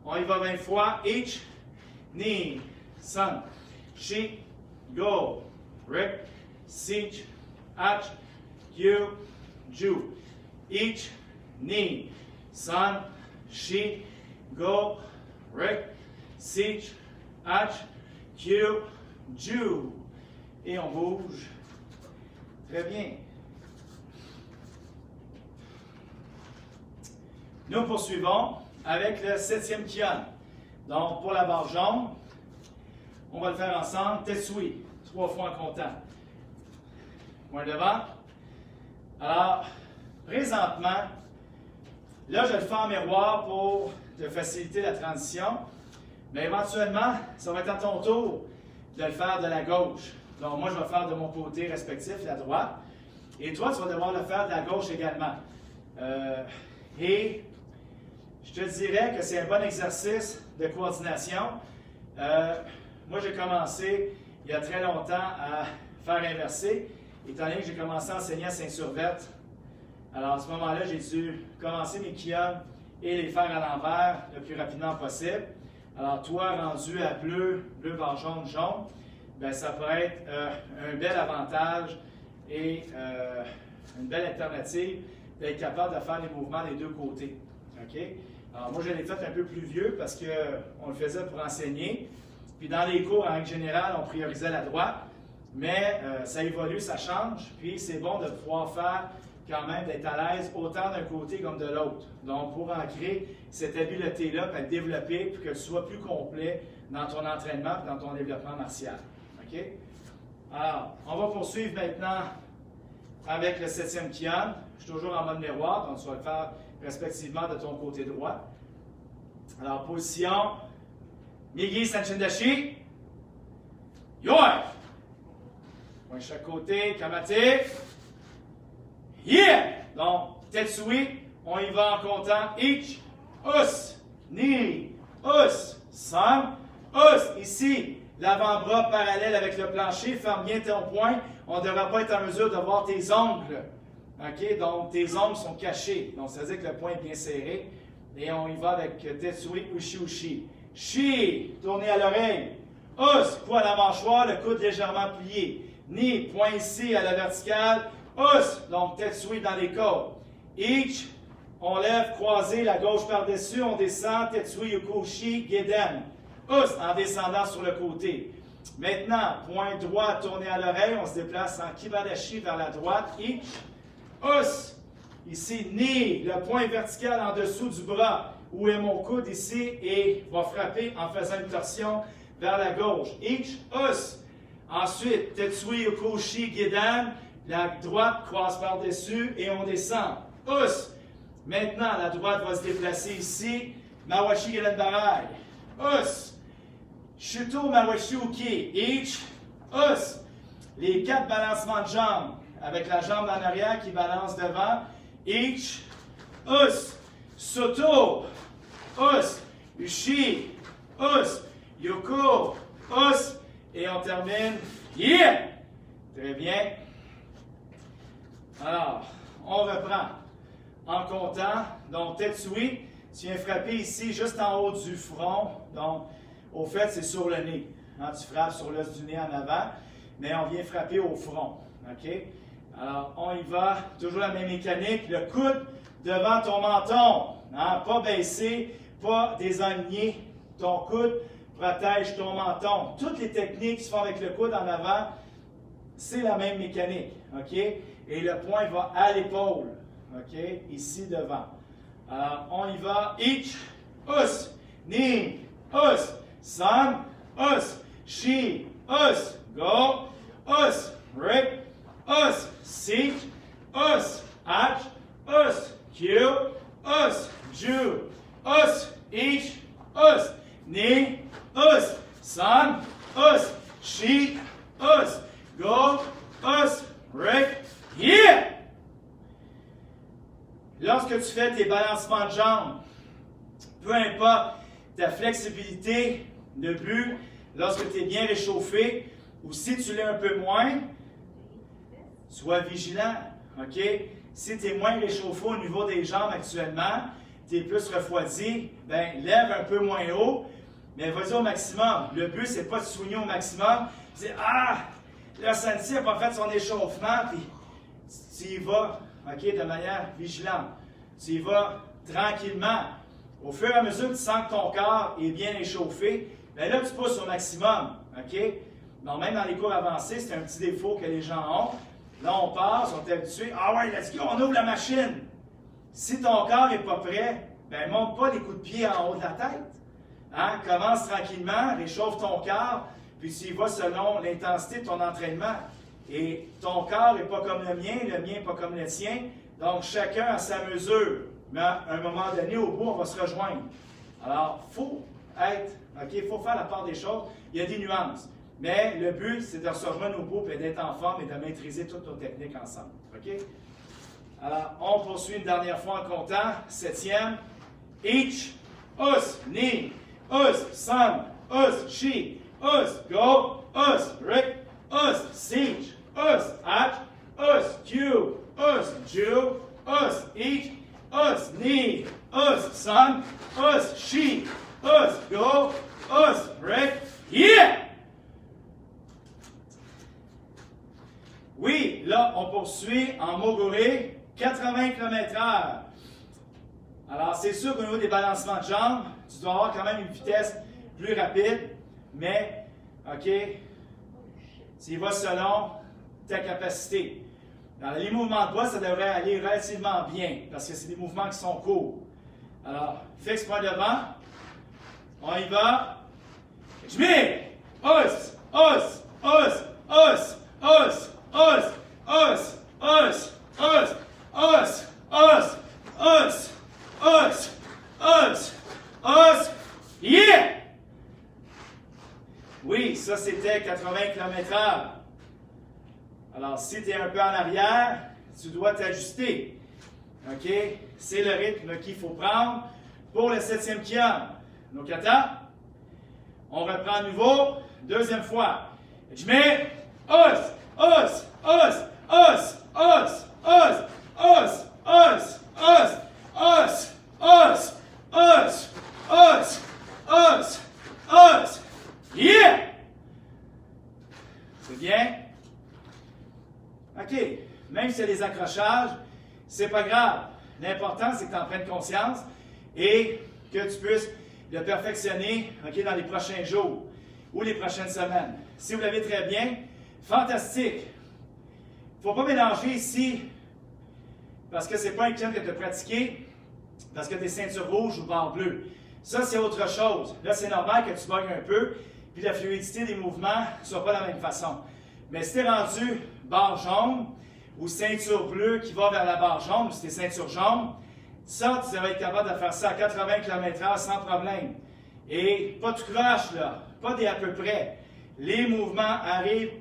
A: On y va 20 fois. Each, knee, sun, she, go. Rick, Seach, Hatch, Q, Ju. Each, knee, sun, she, go. Rick, Seach, Hatch, Q, Ju. Et on bouge. Très bien. Nous poursuivons avec le 7e Kion. Donc, pour la barre jaune, on va le faire ensemble. Tetsui, 3 fois en comptant. Point devant. Alors, présentement, là, je le fais en miroir pour te faciliter la transition. Mais éventuellement, ça va être à ton tour de le faire de la gauche. Donc, moi, je vais faire de mon côté respectif, la droite. Et toi, tu vas devoir le faire de la gauche également. Et je te dirais que c'est un bon exercice de coordination. Moi, j'ai commencé il y a très longtemps à faire inverser, étant donné que j'ai commencé à enseigner à ceinture verte. Alors, à ce moment-là, j'ai dû commencer mes Kion et les faire à l'envers le plus rapidement possible. Alors, toi, rendu à bleu, bleu, barre jaune, jaune, bien, ça pourrait être un bel avantage et une belle alternative d'être capable de faire les mouvements des deux côtés. OK? Alors, moi, je l'ai fait un peu plus vieux parce qu'on le faisait pour enseigner. Puis, dans les cours, en règle générale, on priorisait la droite. Mais ça évolue, ça change. Puis, c'est bon de pouvoir faire quand même, d'être à l'aise autant d'un côté comme de l'autre. Donc, pour ancrer cette habileté-là, puis être développé, puis que tu sois plus complet dans ton entraînement et dans ton développement martial. OK? Alors, on va poursuivre maintenant avec le 7e Kion. Je suis toujours en mode miroir, donc tu vas le faire respectivement de ton côté droit. Alors, position. Migi Sanchindashi. Yoi! Point de chaque côté, Kamate. Yeah! Donc, Tetsui, on y va en comptant. Each, us, ni, us, sun, us. Ici, l'avant-bras parallèle avec le plancher, ferme bien ton poing. On ne devra pas être en mesure de voir tes ongles. OK? Donc, tes ongles sont cachés. Donc, ça veut dire que le poing est bien serré. Et on y va avec Tetsui Ushi Ushi. Shi, tournez à l'oreille. Us, poids à la mâchoire, le coude légèrement plié. Ni, poing ici à la verticale. Us, donc Tetsui dans les côtes. Ich, on lève croisé, la gauche par-dessus, on descend. Tetsui Yukushi, Geden. Us, en descendant sur le côté. Maintenant, poing droit tourné à l'oreille, on se déplace en Kibadashi vers la droite. Ich, Us, ici, Ni, le point vertical en dessous du bras. Où est mon coude ici et va frapper en faisant une torsion vers la gauche. Ich, Us. Ensuite, Tetsui Yukushi Gedan, la droite croise par-dessus et on descend. Us. Maintenant, la droite va se déplacer ici. Mawashi Gedan Barai. Us. Shuto Mawashi Uki. Ich, Us. Les 4 balancements de jambes avec la jambe en arrière qui balance devant. Ich, Us. Soto. Us, Ushi, Us, Yoko, Us, et on termine, Yeah! Très bien. Alors, on reprend en comptant. Donc, Tetsui, tu viens frapper ici, juste en haut du front. Donc, au fait, c'est sur le nez. Hein, tu frappes sur l'os du nez en avant, mais on vient frapper au front. OK? Alors, on y va. Toujours la même mécanique. Le coude devant ton menton. Hein, pas baissé. Pas désaligner ton coude, protège ton menton. Toutes les techniques qui se font avec le coude en avant, c'est la même mécanique. OK? Et le poing va à l'épaule. OK? Ici devant. Alors, on y va. Ich, Us, Ni, Us, San, Us, Shi, Us, Go, Us, Rip, Us, Seek, Us, Ach, Us, Q, Us, Ju. Us, Ich, Us, Ni, Us, San, Us, Shi, Us, Go, Us, Rick, Yeah! Lorsque tu fais tes balancements de jambes, peu importe ta flexibilité, le but, lorsque tu es bien réchauffé, ou si tu l'es un peu moins, sois vigilant, OK? Si tu es moins réchauffé au niveau des jambes actuellement, tu es plus refroidi, bien, lève un peu moins haut, mais vas-y au maximum. Le but, c'est pas de soigner au maximum. C'est ah, le senti n'a pas fait son échauffement, puis tu y vas, OK, de manière vigilante. Tu y vas tranquillement. Au fur et à mesure que tu sens que ton corps est bien échauffé, bien là, tu pousses au maximum, OK? Donc, même dans les cours avancés, c'est un petit défaut que les gens ont. Là, on passe, on est habitué. Ah ouais, let's go, on ouvre la machine. Si ton corps n'est pas prêt, ben monte pas les coups de pied en haut de la tête. Hein? Commence tranquillement, réchauffe ton corps, puis tu y vas selon l'intensité de ton entraînement. Et ton corps n'est pas comme le mien n'est pas comme le tien. Donc, chacun à sa mesure. Mais à un moment donné, au bout, on va se rejoindre. Alors, il faut être, OK, il faut faire la part des choses. Il y a des nuances. Mais le but, c'est de se rejoindre au bout et d'être en forme et de maîtriser toutes nos techniques ensemble. OK? Alors, on poursuit une dernière fois en comptant. 7e. Ich, Us, Ni, Us, San, Us, Shi, Us, Go, Us, Rick, Us, Siege, Us, Ach, Us, Q, Us, Ju, Us, Ich, Us, Ni, Us, San, Us, Shi, Us, Go, Us, Rick, Yeah! Oui, là, on poursuit en Moguri, 80 km/h. Alors, c'est sûr qu'au niveau des balancements de jambes, tu dois avoir quand même une vitesse plus rapide, mais, OK, tu y vas selon ta capacité. Dans les mouvements de bras, ça devrait aller relativement bien, parce que c'est des mouvements qui sont courts. Alors, fixe point devant. On y va. Je mets. Os, os, os, os, os, os, os, os, os, os, os, os, os, os, os, yeah! Oui, ça c'était 80 km/h. Alors, si tu es un peu en arrière, tu dois t'ajuster. OK? C'est le rythme qu'il faut prendre pour le 7e kiyam. Nokata. On reprend à nouveau. Deuxième fois. Je mets os, os, os, os, os, os, os, os, os, os, os, os, os, os, os. Yeah! C'est bien? OK. Même si c'est des accrochages, c'est pas grave. L'important, c'est que tu en prennes conscience et que tu puisses le perfectionner, OK, dans les prochains jours ou les prochaines semaines. Si vous l'avez très bien, fantastique. Il ne faut pas mélanger ici, parce que ce n'est pas un climb que tu as pratiqué, parce que tu es ceinture rouge ou barre bleue. Ça, c'est autre chose. Là, c'est normal que tu bugnes un peu, puis la fluidité des mouvements ne soit pas de la même façon. Mais si tu es rendu barre jaune ou ceinture bleue qui va vers la barre jaune, ou si tu es ceinture jaune, ça, tu vas être capable de faire ça à 80 km/h sans problème. Et pas tout croche, là. Pas des à peu près. Les mouvements arrivent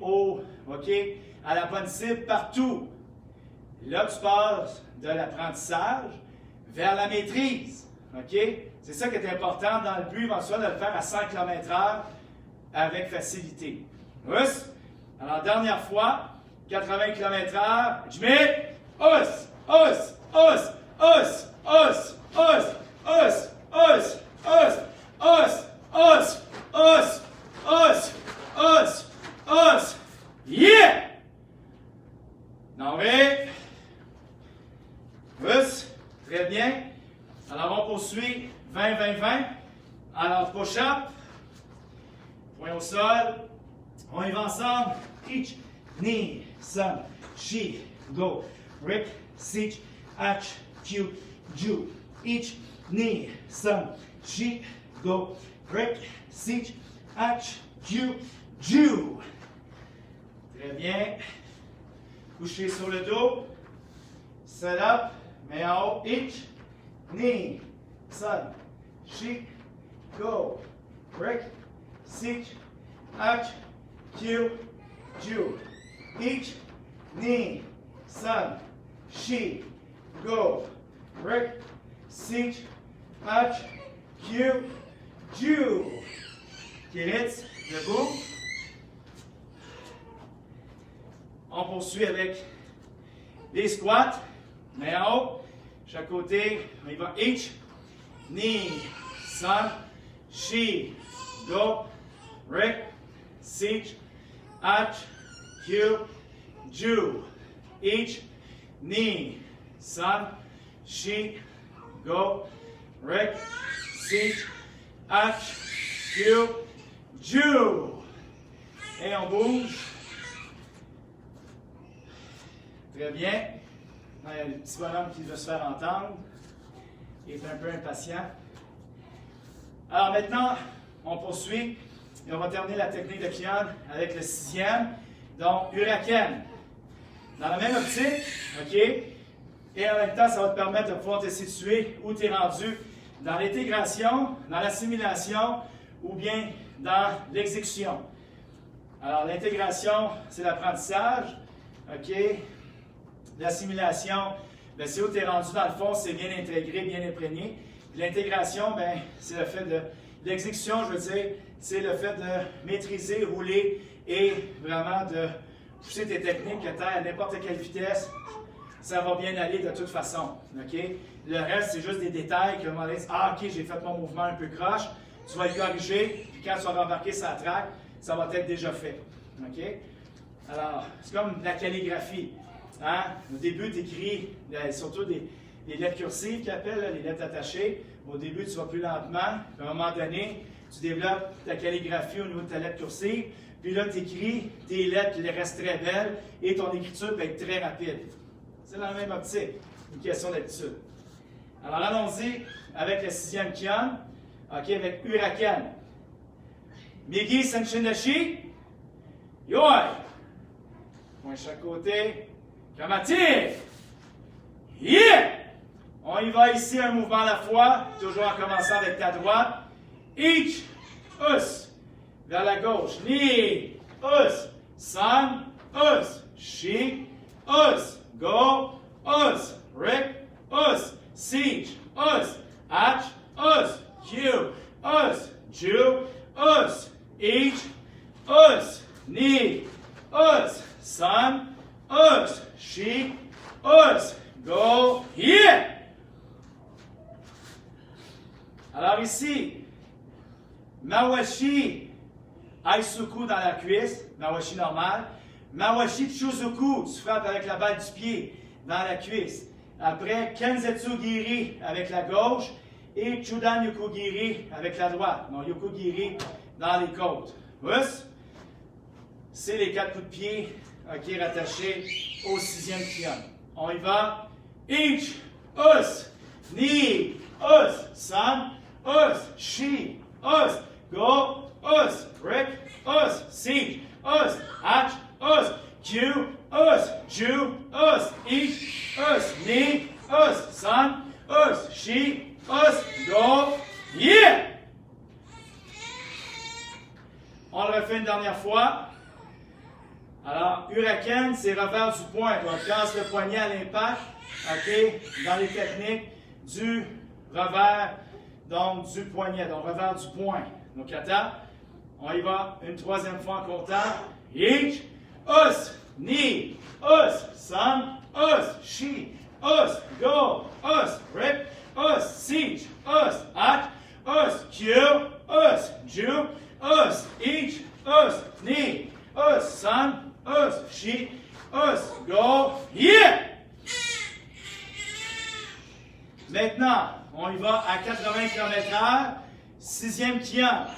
A: à la bonne cible partout. Là, tu passes de l'apprentissage vers la maîtrise. OK? C'est ça qui est important dans le but éventuel de le faire à 100 km/h avec facilité. Os. Alors, dernière fois, 80 km/h, je mets os, os, os, os, os, os, os, os, os, os, os, os, os, os, os. Yeah! Norvé. Os. Très bien. Alors, on poursuit 20, 20, 20. Alors, push-up. Point au sol. On y va ensemble. Each, knee, sun, she, go. Rick, sit, H, Q, Ju. Each, knee, sun, she, go. Rick, sit, H, Q, Ju. Très bien. Couché sur le dos. Set up. Main en haut. Each, knee, sun, she, go. Rick, sit, H, Q, Ju. Each, knee, sun, she, go. Rick, sit, H, Q, Ju. Kiritz, debout. On poursuit avec les squats. Main en haut. Chaque côté, on y va. Each, knee, sun, she, go. Rick, sit, H, Q, Ju. Each, knee, sun, she, go. Rick, sit, H, Q, Ju. Et on bouge. Très bien. Il y a le petit bonhomme qui veut se faire entendre. Il est un peu impatient. Alors maintenant, on poursuit. Et on va terminer la technique de Kian avec le 6e. Donc, Huracan. Dans la même optique, OK? Et en même temps, ça va te permettre de pouvoir te situer où tu es rendu dans l'intégration, dans l'assimilation ou bien dans l'exécution. Alors, l'intégration, c'est l'apprentissage. OK? L'assimilation, c'est où tu es rendu dans le fond, c'est bien intégré, bien imprégné. L'intégration, c'est le fait de l'exécution, je veux dire, c'est le fait de maîtriser, rouler et vraiment de pousser tes techniques à n'importe quelle vitesse. Ça va bien aller de toute façon. Okay? Le reste, c'est juste des détails que on va dire, ah, OK, j'ai fait mon mouvement un peu croche. Tu vas le corriger, puis quand tu vas rembarquer sa traque, ça va être déjà fait. Okay? Alors, c'est comme la calligraphie. Hein? Au début, tu écris surtout des lettres cursives qu'ils appellent, les lettres attachées. Au début, tu vas plus lentement. Puis à un moment donné, tu développes ta calligraphie au niveau de ta lettre cursive. Puis là, tu écris tes lettres, qui les restent très belles et ton écriture peut être très rapide. C'est dans la même optique, une question d'habitude. Alors, allons-y avec le 6e Kian. OK, avec Huracan. Migi Senshindashi. Yoi. Point chaque côté. Kamatif. Yeah! On y va ici, un mouvement à la fois, toujours en commençant avec ta droite. Each, us, vers la gauche. Knee, us, sun, us, she, us, go, us, Rick, us, siege, us, H, us, Q, us, Ju, us, each, us, knee, us, sun, us, she, us, go, here. Alors ici, Mawashi Aisuku dans la cuisse, Mawashi normal. Mawashi Chuzuku, tu frappes avec la balle du pied dans la cuisse. Après, Kenzetsu Giri avec la gauche et Chudan Yokogiri avec la droite. Non, Yokogiri dans les côtes. Us, c'est les 4 coups de pied rattachés au 6e triangle. On y va. Each, us, knee, us, sun, us, she, us, go, us, Rick, us, siege, us, hatch, us, Q, us, Jew, us, each, us, knee, us, sun, us, she, us, go, yeah! On le refait une dernière fois. Alors, Huracan, c'est revers du poing. Donc, casse le poignet à l'impact, OK, dans les techniques du revers, donc du poignet, donc revers du poing. Donc, attends, on y va une 3e fois en comptant. Each, us, knee, us, sun, us, she, us, go, us, rip, us, siege, us, hatch, us, Q, us, Jew, us, each, us, knee, us, sun, us, she, us, go, yeah! Maintenant, on y va à 80 km/h, 6e triangle.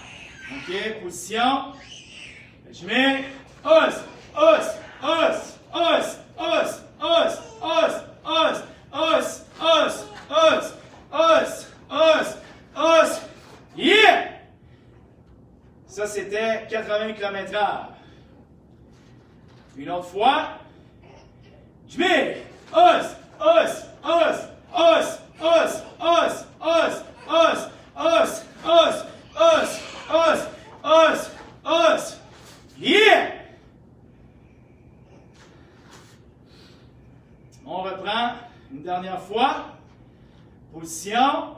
A: OK, position. Je mets os, os, os, os, os, os, os, os, os, os, os, os, os, os, yeah! Ça, c'était 80 km/h. Une autre fois. Je mets os, os, os, os, os, os, os, os, os, os, os, os, os, os, yeah! On reprend une dernière fois. Position.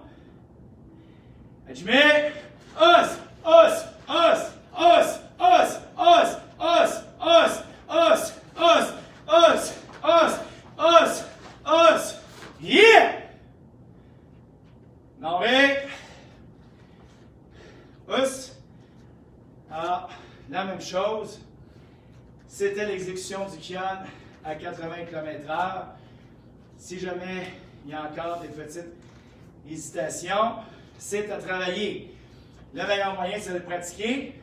A: Je mets os, os, os, os, os, os, os, os, os, os, os, os, os, os, yeah! Norvège. Us. Alors, la même chose. C'était l'exécution du Kion à 80 km/h. Si jamais il y a encore des petites hésitations, c'est à travailler. Le meilleur moyen, c'est de pratiquer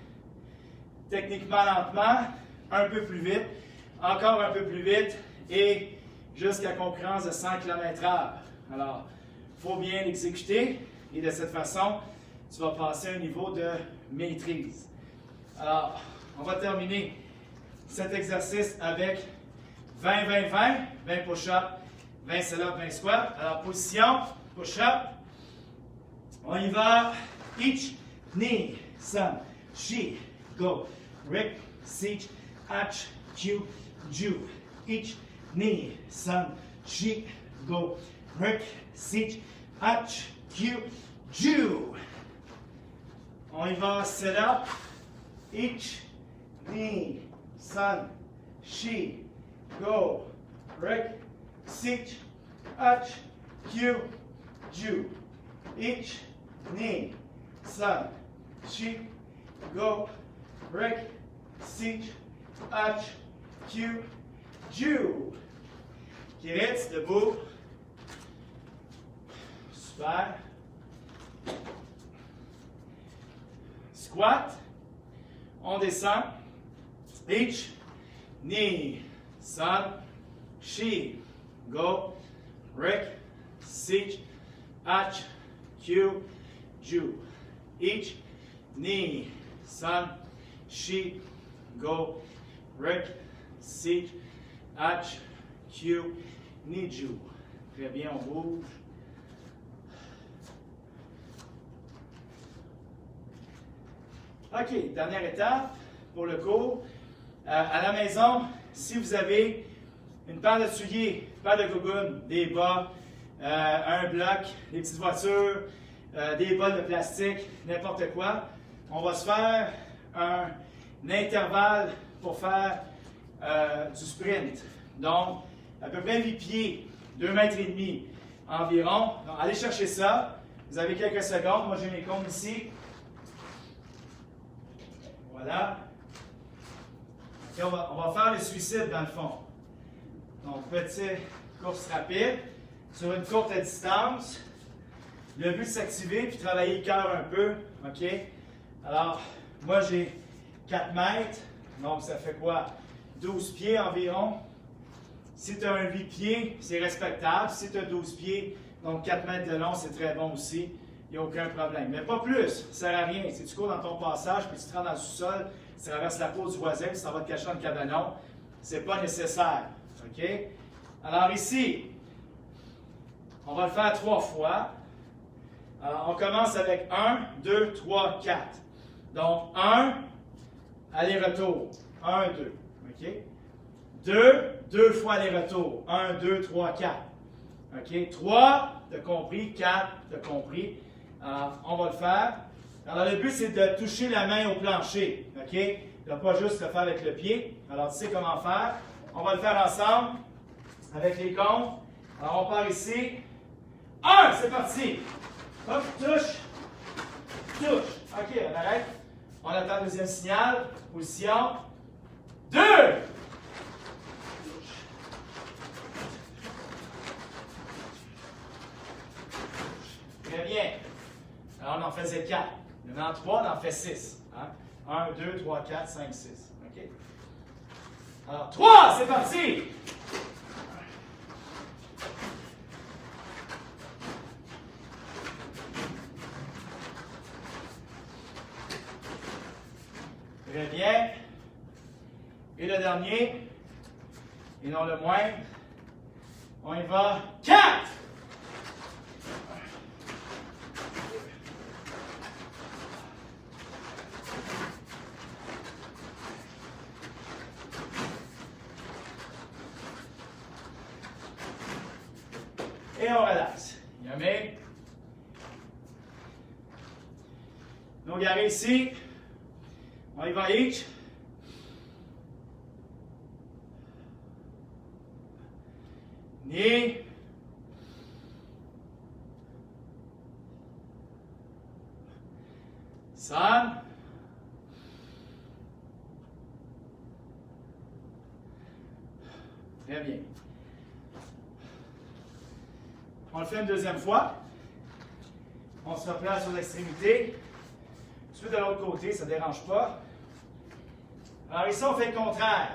A: techniquement lentement, un peu plus vite, encore un peu plus vite et jusqu'à concurrence de 100 km/h. Alors, il faut bien l'exécuter et de cette façon, tu vas passer à un niveau de maîtrise. Alors, on va terminer cet exercice avec 20-20-20, 20 push-ups, 20 sit-ups, 20 squats. Alors, position, push-up. On y va. Each, knee, sun, she, go. Rick, siege, hatch, Q, Jew. Each, knee, sun, she, go. Rick, siege, hatch, Q, Jew. On y va, sit up. Each, knee, sun, she, go. Rick, siege, hatch, Q, Jew. Each, knee, sun, she, go. Rick, siege, hatch, Q, Jew. Kiritz, debout. Super. Squat. On descend. Each, knee, sun, she, go. Rick, siege, hatch, Q, Jew. Each, knee, sun, she, go. Rick, siege, hatch, Q, knee, Jew. Très bien, on bouge. OK, dernière étape pour le cours. À la maison, si vous avez une paire de souliers, une paire de gougounes, des bas, un bloc, des petites voitures, des bols de plastique, n'importe quoi, on va se faire un intervalle pour faire du sprint. Donc, à peu près 8 pieds, 2 mètres et demi environ. Donc, allez chercher ça. Vous avez quelques secondes. Moi, j'ai mes comptes ici. Voilà. Okay, on va faire le suicide dans le fond. Donc, petite course rapide sur une courte distance. Le but, c'est s'activer puis travailler le cœur un peu. OK? Alors, moi, j'ai 4 mètres. Donc, ça fait quoi? 12 pieds environ. Si tu as un 8 pieds, c'est respectable. Si tu as 12 pieds, donc 4 mètres de long, c'est très bon aussi. Il n'y a aucun problème. Mais pas plus, ça ne sert à rien. Si tu cours dans ton passage, puis tu te rends dans le sous-sol, tu traverses la cour du voisin, puis ça va te cacher dans le cabanon, ce n'est pas nécessaire. OK? Alors ici, on va le faire 3 fois. Alors, on commence avec 1, 2, 3, 4. Donc, 1, aller-retour. 1, 2. OK? 2 fois aller-retour. 1, 2, 3, 4. OK? 3, tu as compris. 4, tu as compris. Alors, on va le faire. Alors, le but, c'est de toucher la main au plancher. OK? Ne pas juste le faire avec le pied. Alors, tu sais comment faire. On va le faire ensemble avec les comptes. Alors, on part ici. 1, c'est parti. Hop, touche. Touche. OK, on arrête. On attend le deuxième signal. Position. 2. Très bien. Alors, on en faisait 4. Maintenant, 3, on en fait 6. Hein? 1, 2, 3, 4, 5, 6. OK? Alors, 3, c'est parti! Très bien. Et le dernier, et non le moindre, on y va. 4! Et on relaxe. Yamé. Donc, regardez ici. On y va each. Knee. Sun. Très bien. On le fait une deuxième fois. On se replace sur l'extrémité. Tu fais de l'autre côté, ça ne dérange pas. Alors ici, on fait le contraire.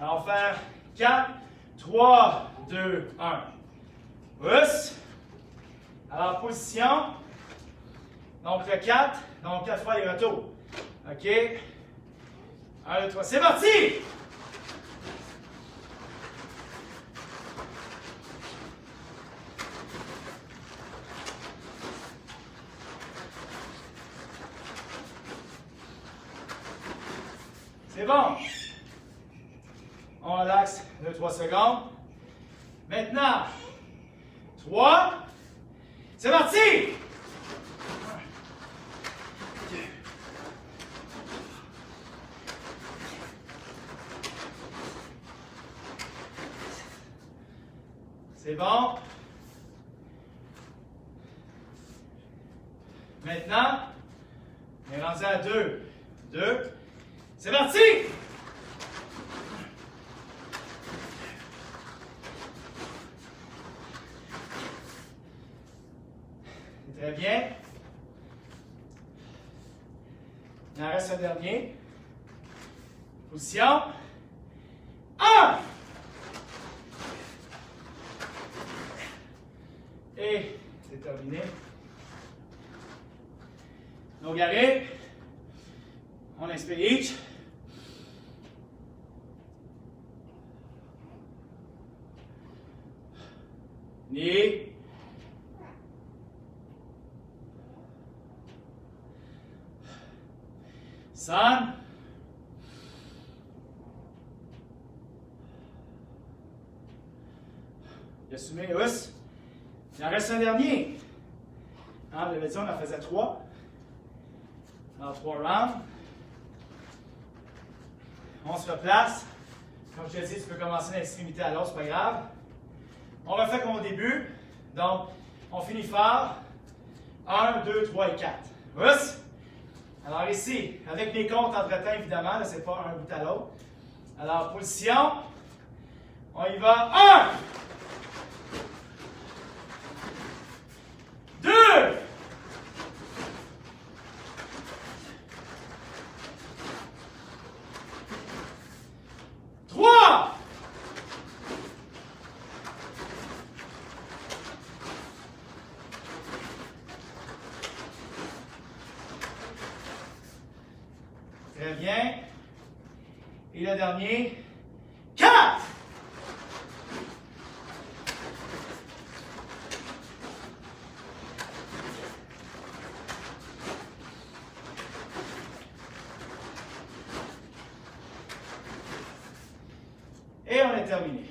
A: Alors, on va faire 4, 3, 2, 1. Pousse. Alors, position. Donc, le 4. Donc, 4 fois les retours. OK. 1, 2, 3. C'est parti! C'est bon. On relaxe 2-3 secondes. Maintenant, 3. C'est parti! C'est bon. Maintenant, on est rendu à 2. 2. C'est parti! Très bien. Il en reste un dernier. Position. 1! Et c'est terminé. Donc, arrête. On inspire each. Knee. Sun. Assumez us. Il en reste un dernier. Hein, on avait dit on en faisait 3. Alors 3 rounds. On se replace. Comme je te dis, tu peux commencer d'une extrémité à l'autre, c'est pas grave. On refait comme au début. Donc, on finit fort. 1, 2, 3 et 4. Oups! Alors ici, avec les comptes entre-temps, évidemment, ce n'est pas un bout à l'autre. Alors, position. On y va. 1! 2! 3! 'Très bien. Et le dernier. 4! Et on est terminé.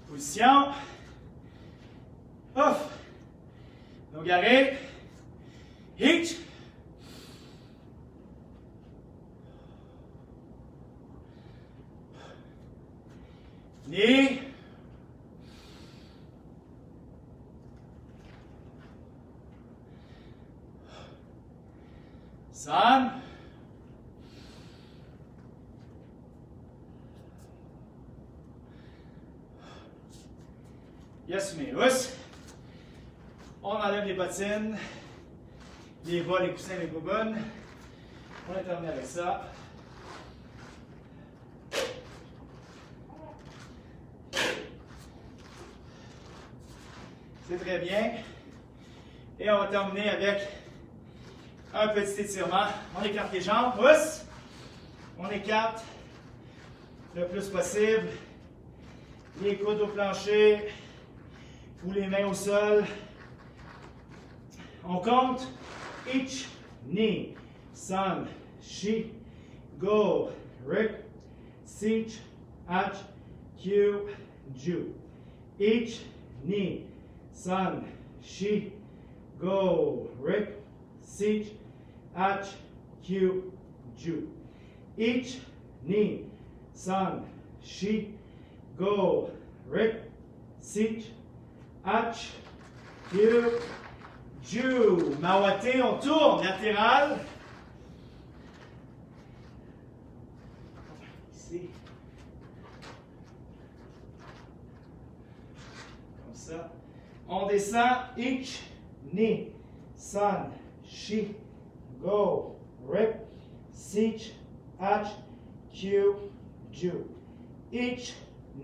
A: Position. Ouf. Donc, garé. Hitch. Knee. Sun. Yes, mais us. On enlève les bottines, les bas, les coussins, les boubounes. On est terminé avec ça. C'est très bien. Et on va terminer avec un petit étirement. On écarte les jambes. Pousse. On écarte le plus possible. Les coudes au plancher ou les mains au sol. On compte. Each knee. Sun. Shi. Go. Rip. Sich. Ach. Q. Ju. Each knee. Sun, Shi, Go, Rip, Sich, Ach, Q, Ju. Each knee, Sun, Shi, Go, Rip, Sich, Ach, Q, Ju. Mawate, on tourne, latéral. Ici. Comme ça. On descend, each knee, sun, shi, go, rip, sich, ach, q, ju. Each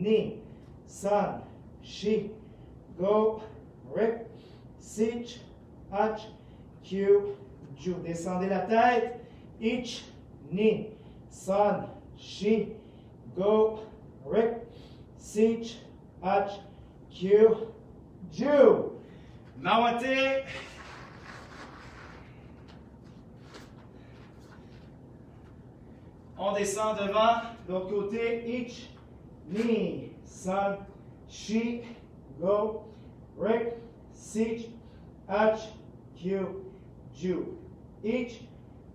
A: knee, sun, shi, go, rip, sich, ach, q, ju. Descendez la tête, each knee, sun, shi, go, rip, sich, ach, q, Ju. Mawate. On descend devant. L'autre côté. Each knee. Sun. Shi. Go. Rip. Sich. Ach. Q. Ju. Each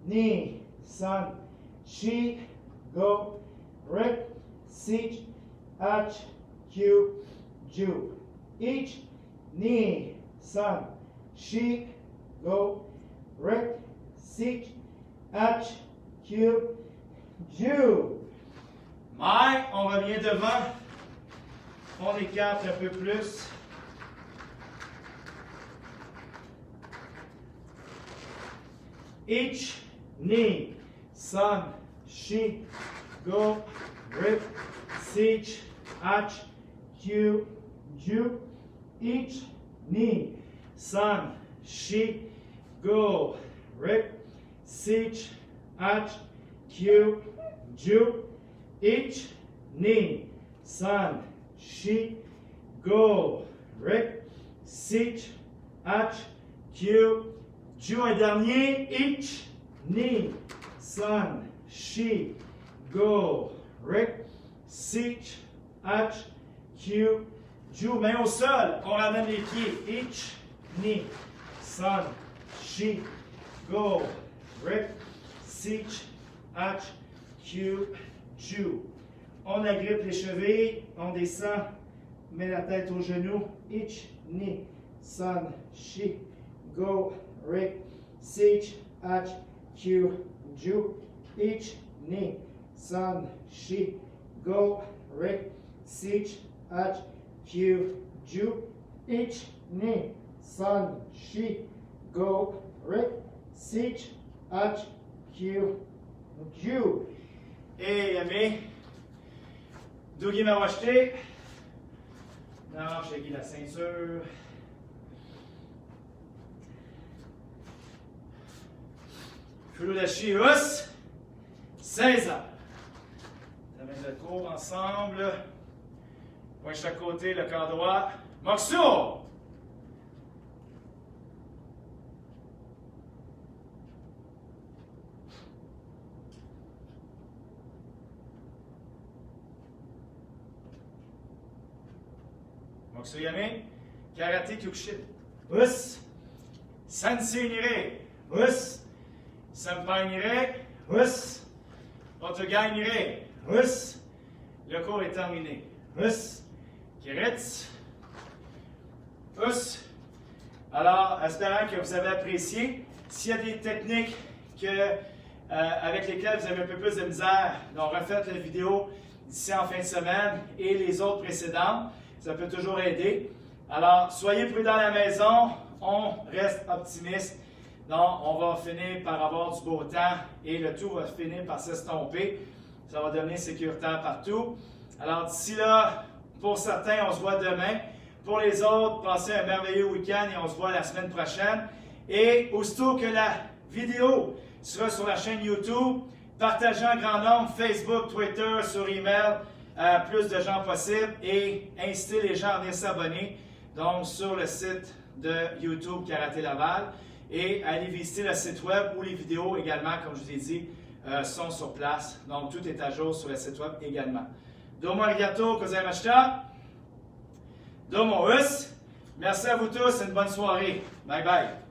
A: knee. Sun. Shi. Go. Rip. Sich. Ach. Q. Ju. Each knee, sun, shi, go, rip, sich, ach, q, ju. Mais, on revient devant. On écarte un peu plus. Each knee, sun, shi, go, rip, sich, ach, q, ju. Each knee, sun, shi, go, rip, sich, ach, q, ju. Each knee, sun, shi, go, rip, sich, ach, q, ju. Un dernier, each knee, sun, shi, go, rip, sich, ach, q, ju. Main au sol, on ramène les pieds. Each knee, sun, shi, go, rip, sich, ach, Q, ju. On agrippe les chevilles, on descend, met la tête au genou, ich, ni, san, shi, go, ri, sich, ach, Q, ju, ich, ni, san, shi, go, ri, sich, ach, Q, ju, ich, ni, san, shi, go, ri, sich, ach, Q, ju. Et Yamé, Dougie m'a racheté. Non, j'ai acquis la ceinture. Furudashi Us, 16 ans. Ça met le cours ensemble. Point chaque côté, le corps droit. Moxu! Moksuyame, Karate Kyokushin. Us, Sensei Nire. Us, Senpai Nire. Us, Otogai Nire. Us, le cours est terminé. Us, Kiretz. Us. Alors, espérant que vous avez apprécié. S'il y a des techniques avec lesquelles vous avez un peu plus de misère, donc refaites la vidéo d'ici en fin de semaine et les autres précédentes. Ça peut toujours aider. Alors, soyez prudents à la maison. On reste optimiste. Donc, on va finir par avoir du beau temps et le tout va finir par s'estomper. Ça va devenir sécuritaire partout. Alors, d'ici là, pour certains, on se voit demain. Pour les autres, passez un merveilleux week-end et on se voit la semaine prochaine. Et aussitôt que la vidéo sera sur la chaîne YouTube, partagez en grand nombre Facebook, Twitter, sur email. Plus de gens possible et inciter les gens à venir s'abonner donc sur le site de YouTube Karaté Laval et aller visiter le site web où les vidéos également, comme je vous ai dit, sont sur place. Donc tout est à jour sur le site web également. Domo arigato gozaimashita. Domo us. Merci à vous tous et une bonne soirée. Bye bye.